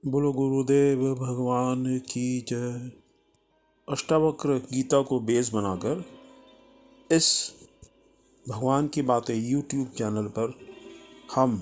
बोलो गुरुदेव भगवान की जय। अष्टावक्र गीता को बेस बनाकर इस भगवान की बातें यूट्यूब चैनल पर हम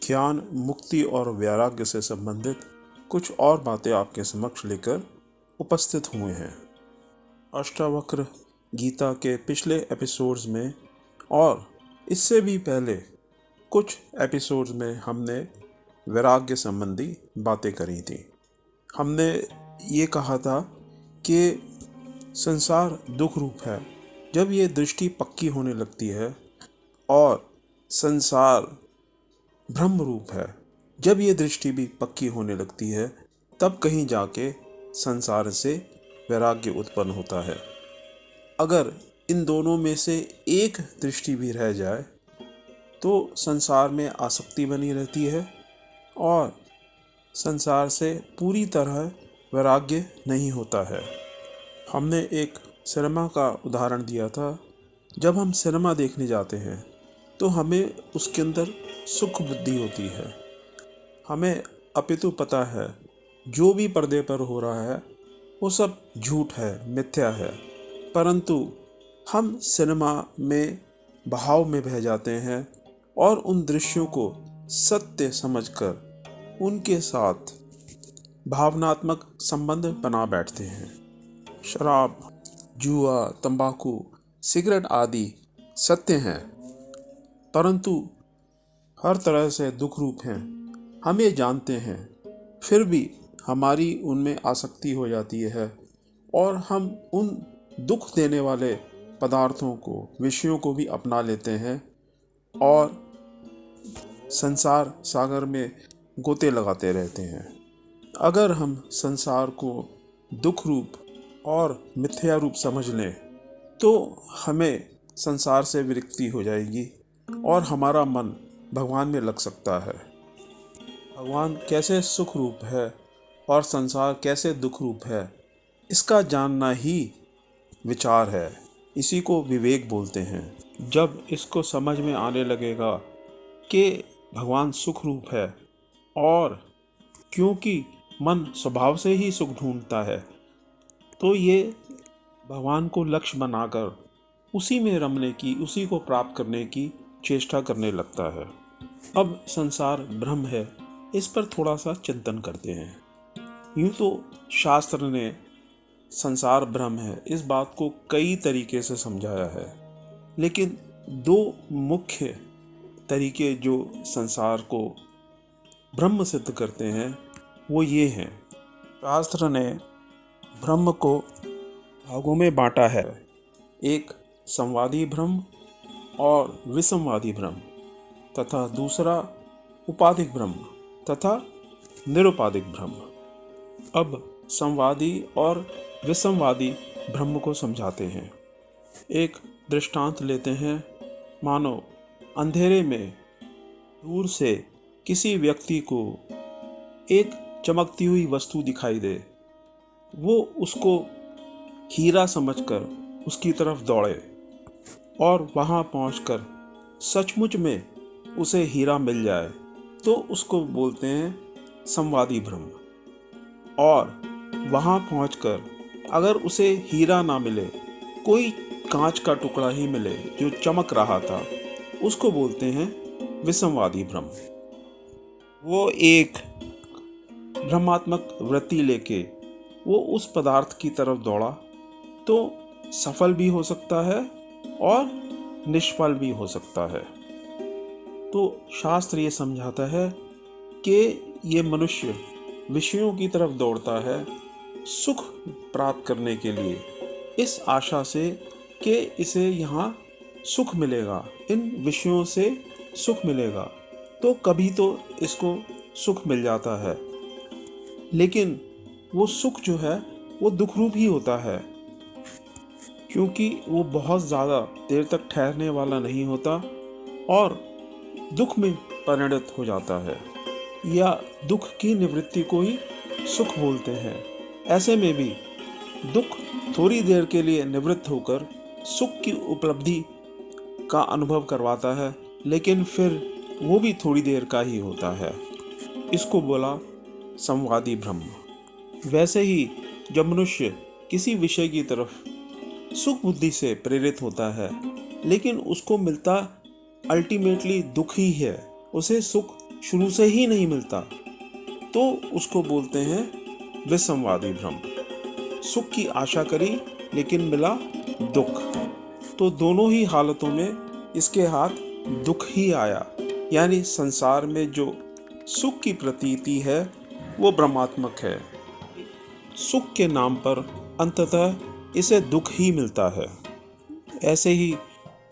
ज्ञान, मुक्ति और वैराग्य से संबंधित कुछ और बातें आपके समक्ष लेकर उपस्थित हुए हैं। अष्टावक्र गीता के पिछले एपिसोड्स में और इससे भी पहले कुछ एपिसोड्स में हमने वैराग्य संबंधी बातें करी थी। हमने ये कहा था कि संसार दुख रूप है। जब ये दृष्टि पक्की होने लगती है और संसार ब्रह्म रूप है, जब ये दृष्टि भी पक्की होने लगती है, तब कहीं जाके संसार से वैराग्य उत्पन्न होता है। अगर इन दोनों में से एक दृष्टि भी रह जाए तो संसार में आसक्ति बनी रहती है और संसार से पूरी तरह वैराग्य नहीं होता है। हमने एक सिनेमा का उदाहरण दिया था। जब हम सिनेमा देखने जाते हैं तो हमें उसके अंदर सुख बुद्धि होती है। हमें अपितु पता है जो भी पर्दे पर हो रहा है वो सब झूठ है, मिथ्या है, परंतु हम सिनेमा में बहाव में बह जाते हैं और उन दृश्यों को सत्य समझकर उनके साथ भावनात्मक संबंध बना बैठते हैं। शराब, जुआ, तंबाकू, सिगरेट आदि सत्य हैं, परंतु हर तरह से दुख रूप हैं। हम ये जानते हैं, फिर भी हमारी उनमें आसक्ति हो जाती है और हम उन दुख देने वाले पदार्थों को, विषयों को भी अपना लेते हैं और संसार सागर में गोते लगाते रहते हैं। अगर हम संसार को दुख रूप और मिथ्या रूप समझ लें तो हमें संसार से विरक्ति हो जाएगी और हमारा मन भगवान में लग सकता है। भगवान कैसे सुख रूप है और संसार कैसे दुख रूप है, इसका जानना ही विचार है। इसी को विवेक बोलते हैं। जब इसको समझ में आने लगेगा कि भगवान सुख रूप है और क्योंकि मन स्वभाव से ही सुख ढूंढता है, तो ये भगवान को लक्ष्य बनाकर उसी में रमने की, उसी को प्राप्त करने की चेष्टा करने लगता है। अब संसार ब्रह्म है, इस पर थोड़ा सा चिंतन करते हैं। यूँ तो शास्त्र ने संसार ब्रह्म है इस बात को कई तरीके से समझाया है, लेकिन दो मुख्य तरीके जो संसार को ब्रह्म सिद्ध करते हैं वो ये हैं। शास्त्र ने ब्रह्म को भागों में बांटा है, एक संवादी ब्रह्म और विसंवादी ब्रह्म तथा दूसरा उपाधिक ब्रह्म तथा निरुपाधिक ब्रह्म। अब संवादी और विसंवादी ब्रह्म को समझाते हैं। एक दृष्टांत लेते हैं। मानो अंधेरे में दूर से किसी व्यक्ति को एक चमकती हुई वस्तु दिखाई दे, वो उसको हीरा समझकर उसकी तरफ दौड़े और वहाँ पहुँचकर सचमुच में उसे हीरा मिल जाए तो उसको बोलते हैं संवादी ब्रह्म। और वहाँ पहुँचकर अगर उसे हीरा ना मिले, कोई कांच का टुकड़ा ही मिले जो चमक रहा था, उसको बोलते हैं विसंवादी ब्रह्म। वो एक ब्रह्मात्मक वृत्ति लेके वो उस पदार्थ की तरफ दौड़ा तो सफल भी हो सकता है और निष्फल भी हो सकता है। तो शास्त्र ये समझाता है कि ये मनुष्य विषयों की तरफ दौड़ता है सुख प्राप्त करने के लिए, इस आशा से कि इसे यहाँ सुख मिलेगा, इन विषयों से सुख मिलेगा, तो कभी तो इसको सुख मिल जाता है। लेकिन वो सुख जो है वो दुख रूप ही होता है, क्योंकि वो बहुत ज़्यादा देर तक ठहरने वाला नहीं होता और दुख में परिणत हो जाता है, या दुख की निवृत्ति को ही सुख बोलते हैं। ऐसे में भी दुख थोड़ी देर के लिए निवृत्त होकर सुख की उपलब्धि का अनुभव करवाता है, लेकिन फिर वो भी थोड़ी देर का ही होता है। इसको बोला संवादी ब्रह्म। वैसे ही जब मनुष्य किसी विषय की तरफ सुख बुद्धि से प्रेरित होता है, लेकिन उसको मिलता अल्टीमेटली दुख ही है, उसे सुख शुरू से ही नहीं मिलता, तो उसको बोलते हैं विसंवादी भ्रम। सुख की आशा करी लेकिन मिला दुख, तो दोनों ही हालतों में इसके हाथ दुख ही आया। यानी संसार में जो सुख की प्रतीति है वो भ्रमात्मक है। सुख के नाम पर अंततः इसे दुख ही मिलता है। ऐसे ही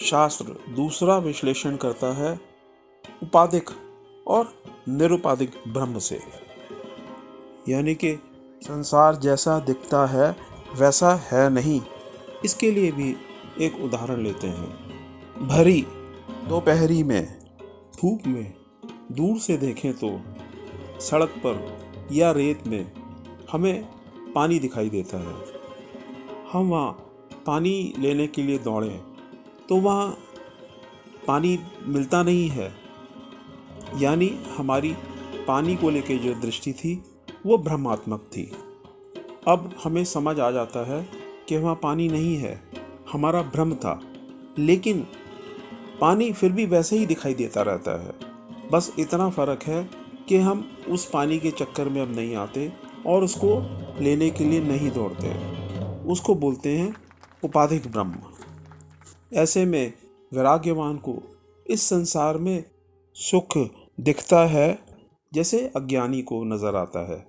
शास्त्र दूसरा विश्लेषण करता है उपाधिक और निरुपाधिक ब्रह्म से। यानी कि संसार जैसा दिखता है वैसा है नहीं। इसके लिए भी एक उदाहरण लेते हैं। भरी दोपहरी में धूप में दूर से देखें तो सड़क पर या रेत में हमें पानी दिखाई देता है। हम वहाँ पानी लेने के लिए दौड़ें तो वहाँ पानी मिलता नहीं है। यानी हमारी पानी को लेकर जो दृष्टि थी वो भ्रमात्मक थी। अब हमें समझ आ जाता है कि वहाँ पानी नहीं है, हमारा भ्रम था, लेकिन पानी फिर भी वैसे ही दिखाई देता रहता है। बस इतना फ़र्क है कि हम उस पानी के चक्कर में अब नहीं आते और उसको लेने के लिए नहीं दौड़ते। उसको बोलते हैं उपाधिक ब्रह्म। ऐसे में वैराग्यवान को इस संसार में सुख दिखता है जैसे अज्ञानी को नज़र आता है,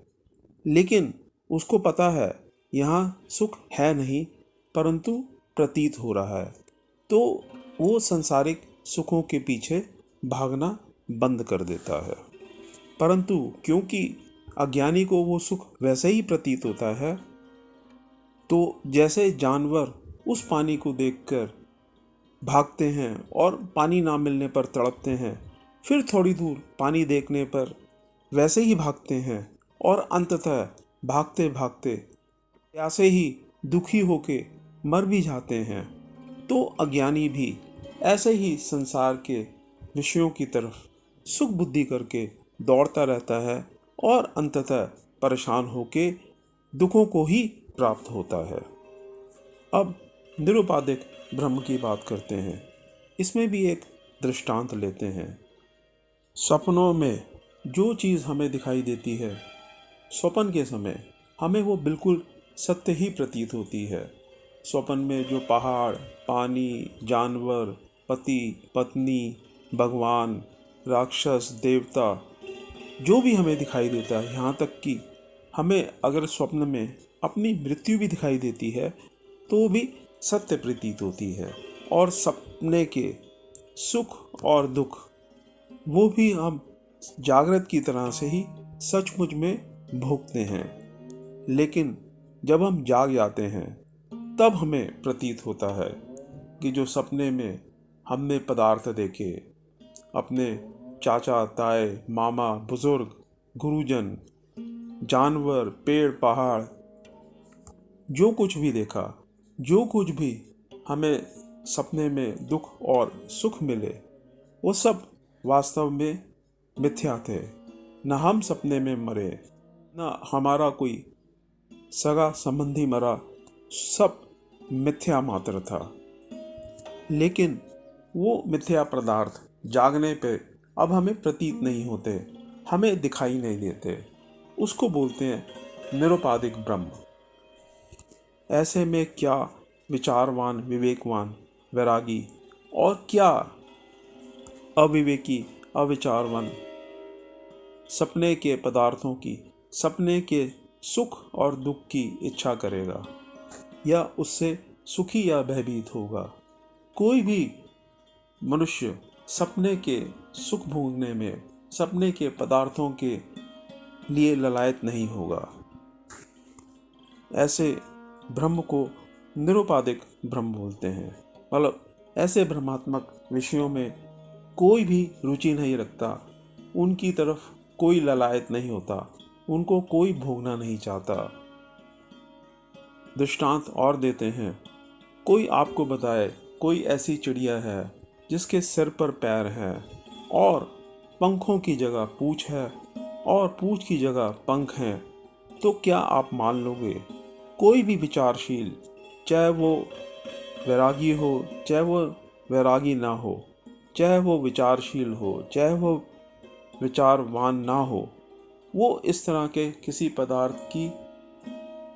लेकिन उसको पता है यहाँ सुख है नहीं परंतु प्रतीत हो रहा है, तो वो सांसारिक सुखों के पीछे भागना बंद कर देता है। परंतु क्योंकि अज्ञानी को वो सुख वैसे ही प्रतीत होता है, तो जैसे जानवर उस पानी को देखकर भागते हैं और पानी ना मिलने पर तड़पते हैं, फिर थोड़ी दूर पानी देखने पर वैसे ही भागते हैं और अंततः भागते भागते प्यासे ही दुखी होके मर भी जाते हैं, तो अज्ञानी भी ऐसे ही संसार के विषयों की तरफ सुख बुद्धि करके दौड़ता रहता है और अंततः परेशान होके दुखों को ही प्राप्त होता है। अब निरुपाधिक ब्रह्म की बात करते हैं। इसमें भी एक दृष्टांत लेते हैं। सपनों में जो चीज़ हमें दिखाई देती है, स्वप्न के समय हमें वो बिल्कुल सत्य ही प्रतीत होती है। स्वप्न में जो पहाड़, पानी, जानवर, पति पत्नी, भगवान, राक्षस, देवता, जो भी हमें दिखाई देता है, यहाँ तक कि हमें अगर स्वप्न में अपनी मृत्यु भी दिखाई देती है तो भी सत्य प्रतीत होती है। और सपने के सुख और दुख वो भी हम जागृत की तरह से ही सचमुच में भोगते हैं, लेकिन जब हम जाग जाते हैं तब हमें प्रतीत होता है कि जो सपने में हमने पदार्थ देखे, अपने चाचा, ताए, मामा, बुजुर्ग, गुरुजन, जानवर, पेड़, पहाड़, जो कुछ भी देखा, जो कुछ भी हमें सपने में दुख और सुख मिले, वो सब वास्तव में मिथ्या थे। न हम सपने में मरे, न हमारा कोई सगा संबंधी मरा, सब मिथ्या मात्र था। लेकिन वो मिथ्या पदार्थ जागने पे अब हमें प्रतीत नहीं होते, हमें दिखाई नहीं देते। उसको बोलते हैं निरुपाधिक ब्रह्म। ऐसे में क्या विचारवान, विवेकवान, वैरागी और क्या अविवेकी, अविचारवान सपने के पदार्थों की, सपने के सुख और दुख की इच्छा करेगा या उससे सुखी या भयभीत होगा। कोई भी मनुष्य सपने के सुख भोगने में, सपने के पदार्थों के लिए ललायत नहीं होगा। ऐसे ब्रह्म को निरुपाधिक ब्रह्म बोलते हैं। मतलब ऐसे ब्रह्मात्मक विषयों में कोई भी रुचि नहीं रखता, उनकी तरफ कोई ललायत नहीं होता, उनको कोई भोगना नहीं चाहता। दृष्टांत और देते हैं। कोई आपको बताए कोई ऐसी चिड़िया है जिसके सिर पर पैर है और पंखों की जगह पूंछ है और पूंछ की जगह पंख हैं, तो क्या आप मान लोगे? कोई भी विचारशील, चाहे वो वैरागी हो, चाहे वो वैरागी ना हो, चाहे वो विचारशील हो, चाहे वो विचारवान ना हो, वो इस तरह के किसी पदार्थ की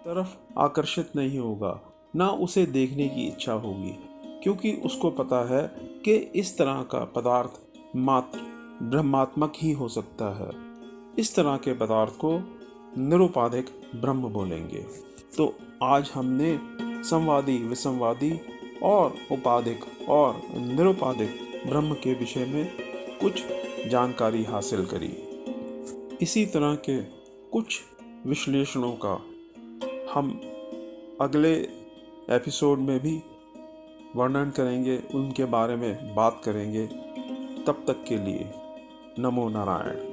तरफ आकर्षित नहीं होगा, ना उसे देखने की इच्छा होगी, क्योंकि उसको पता है कि इस तरह का पदार्थ मात्र ब्रह्मात्मक ही हो सकता है। इस तरह के पदार्थ को निरुपाधिक ब्रह्म बोलेंगे। तो आज हमने संवादी, विसंवादी और उपाधिक और निरुपाधिक ब्रह्म के विषय में कुछ जानकारी हासिल करी। इसी तरह के कुछ विश्लेषणों का हम अगले एपिसोड में भी वर्णन करेंगे, उनके बारे में बात करेंगे। तब तक के लिए नमो नारायण।